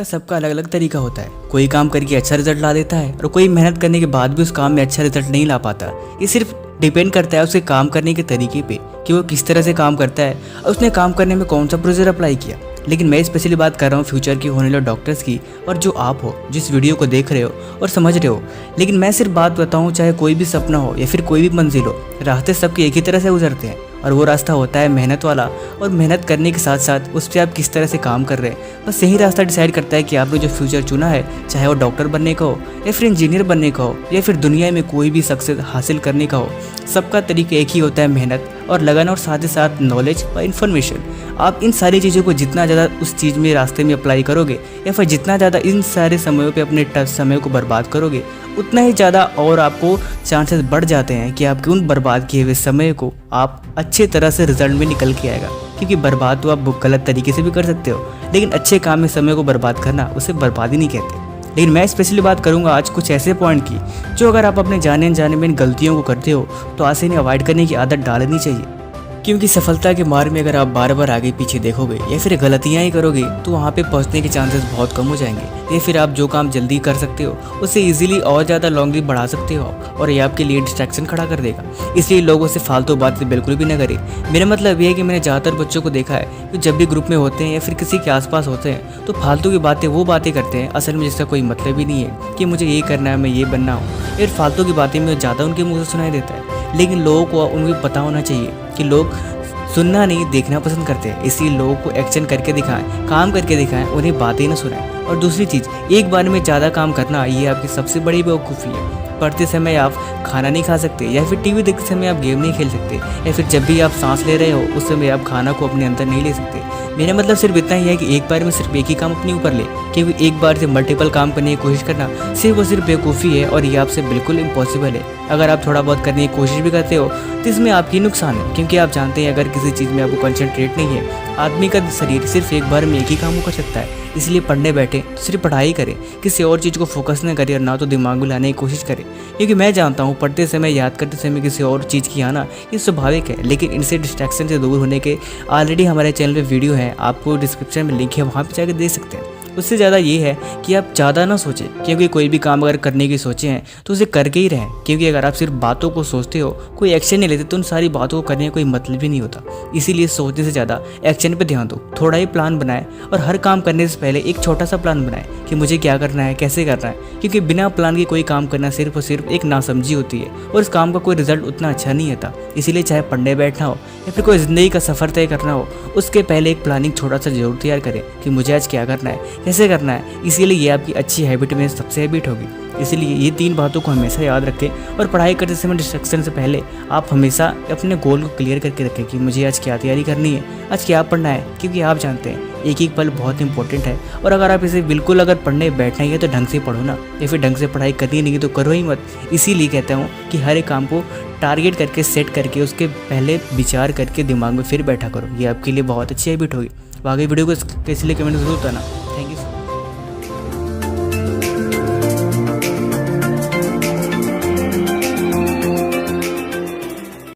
सबका अलग अलग तरीका होता है। कोई काम करके अच्छा रिजल्ट ला देता है और कोई मेहनत करने के बाद भी उस काम में अच्छा रिजल्ट नहीं ला पाता। ये सिर्फ डिपेंड करता है उसके काम करने के तरीके पे कि वो किस तरह से काम करता है और उसने काम करने में कौन सा प्रोसीजर अप्लाई किया। लेकिन मैं स्पेशली बात कर रहा हूँ फ्यूचर की होने वाले डॉक्टर्स की, और जो आप हो जिस वीडियो को देख रहे हो और समझ रहे हो। लेकिन मैं सिर्फ बात बताऊँ, चाहे कोई भी सपना हो या फिर कोई भी मंजिल हो, रास्ते सबके एक ही तरह से गुजरते हैं और वो रास्ता होता है मेहनत वाला। और मेहनत करने के साथ साथ उस पर आप किस तरह से काम कर रहे हैं, बस यही रास्ता डिसाइड करता है कि आपने जो फ्यूचर चुना है, चाहे वो डॉक्टर बनने का हो या फिर इंजीनियर बनने का हो या फिर दुनिया में कोई भी सक्सेस हासिल करने का हो, सबका तरीका एक ही होता है, मेहनत और लगन और साथ ही साथ नॉलेज और इन्फॉर्मेशन। आप इन सारी चीज़ों को जितना ज़्यादा उस चीज़ में रास्ते में अप्लाई करोगे या फिर जितना ज़्यादा इन सारे समयों पे अपने समय को बर्बाद करोगे, उतना ही ज़्यादा और आपको चांसेस बढ़ जाते हैं कि आपके उन बर्बाद किए हुए समय को आप अच्छे तरह से रिजल्ट में निकल के आएगा। क्योंकि बर्बाद तो आप गलत तरीके से भी कर सकते हो, लेकिन अच्छे काम में समय को बर्बाद करना उसे बर्बादी नहीं कहते। लेकिन मैं स्पेशली बात करूंगा आज कुछ ऐसे पॉइंट की जो अगर आप अपने जाने अनजाने में इन गलतियों को करते हो तो आज से इन्हें अवॉइड करने की आदत डालनी चाहिए। क्योंकि सफलता के मार्ग में अगर आप बार बार आगे पीछे देखोगे या फिर गलतियां ही करोगे तो वहाँ पे पहुँचने के चांसेस बहुत कम हो जाएंगे। या फिर आप जो काम जल्दी कर सकते हो उसे इजीली और ज़्यादा लॉन्गली बढ़ा सकते हो और ये आपके लिए डिस्ट्रैक्शन खड़ा कर देगा। इसलिए लोगों से फालतू बातें बिल्कुल भी न करें। मेरा मतलब ये है कि मैंने ज़्यादातर बच्चों को देखा है कि जब भी ग्रुप में होते हैं या फिर किसी के आसपास होते हैं तो फालतू की बातें वो बातें करते हैं असल में जिसका कोई मतलब ही नहीं है कि मुझे ये करना है, मैं ये बनना हूँ। फिर फालतू की बातें में ज़्यादा उनके मुँह से सुनाई देता है। लेकिन लोगों को उनको पता होना चाहिए कि लोग सुनना नहीं देखना पसंद करते हैं। इसलिए लोगों को एक्शन करके दिखाएं, काम करके दिखाएं, उन्हें बातें न सुनाएं। और दूसरी चीज़, एक बार में ज़्यादा काम करना ये आपकी सबसे बड़ी बेवकूफ़ी है। पढ़ते समय आप खाना नहीं खा सकते या फिर टीवी देखते समय आप गेम नहीं खेल सकते या फिर जब भी आप सांस ले रहे हो उस समय आप खाना को अपने अंदर नहीं ले सकते। मेरा मतलब सिर्फ इतना ही है कि एक बार में सिर्फ एक ही काम अपने ऊपर ले, क्योंकि एक बार से मल्टीपल काम करने की कोशिश करना सिर्फ और सिर्फ बेवकूफ़ी है और ये आपसे बिल्कुल इम्पॉसिबल है। अगर आप थोड़ा बहुत करने की कोशिश भी करते हो तो इसमें आपकी नुकसान है, क्योंकि आप जानते हैं अगर किसी चीज़ में आपको कंसंट्रेट नहीं है, आदमी का शरीर सिर्फ एक बार में एक ही काम कर सकता है। इसलिए पढ़ने बैठे तो सिर्फ पढ़ाई करें, किसी और चीज़ को फोकस न करें और ना तो दिमाग में लाने की कोशिश करें। क्योंकि मैं जानता हूँ पढ़ते समय याद करते समय किसी और चीज़ की आना ये स्वाभाविक है, लेकिन इनसे डिस्ट्रैक्शन से दूर होने के ऑलरेडी हमारे चैनल पे वीडियो है, आपको डिस्क्रिप्शन में लिंक है, वहाँ पे जाकर देख सकते हैं। उससे ज़्यादा ये है कि आप ज़्यादा ना सोचें, क्योंकि कोई भी काम अगर करने की सोचे हैं तो उसे करके ही रहें। क्योंकि अगर आप सिर्फ बातों को सोचते हो, कोई एक्शन नहीं लेते, तो उन सारी बातों को करने का कोई मतलब ही नहीं होता। इसीलिए सोचने से ज़्यादा एक्शन पे ध्यान दो। थोड़ा ही प्लान बनाएं और हर काम करने से पहले एक छोटा सा प्लान बनाएं कि मुझे क्या करना है, कैसे करना है। क्योंकि बिना प्लान के कोई काम करना सिर्फ और सिर्फ एक नासमझी होती है और इस काम का कोई रिजल्ट उतना अच्छा नहीं आता। इसीलिए चाहे पढ़ने बैठना हो या फिर कोई ज़िंदगी का सफ़र तय करना हो, उसके पहले एक प्लानिंग छोटा सा जरूर तैयार करें कि मुझे आज क्या करना है, कैसे करना है। इसीलिए ये आपकी अच्छी हैबिट में सबसे हैबिट होगी। इसलिए ये 3 बातों को हमेशा याद रखें और पढ़ाई करते समय डिस्ट्रैक्शन से पहले आप हमेशा अपने गोल को क्लियर करके रखें कि मुझे आज क्या तैयारी करनी है, आज क्या पढ़ना है। क्योंकि आप जानते हैं एक एक पल बहुत इंपॉर्टेंट है और अगर आप इसे बिल्कुल अगर पढ़ने बैठना ही है तो ढंग से पढ़ो ना, या फिर ढंग से पढ़ाई करनी नहीं तो करो ही मत। इसीलिए कहता हूँ कि हर एक काम को टारगेट करके सेट करके उसके पहले विचार करके दिमाग में फिर बैठा करो। ये आपके लिए बहुत अच्छी हैबिट होगी। आगे वीडियो को कैसे लिए कमेंट जरूर बताना।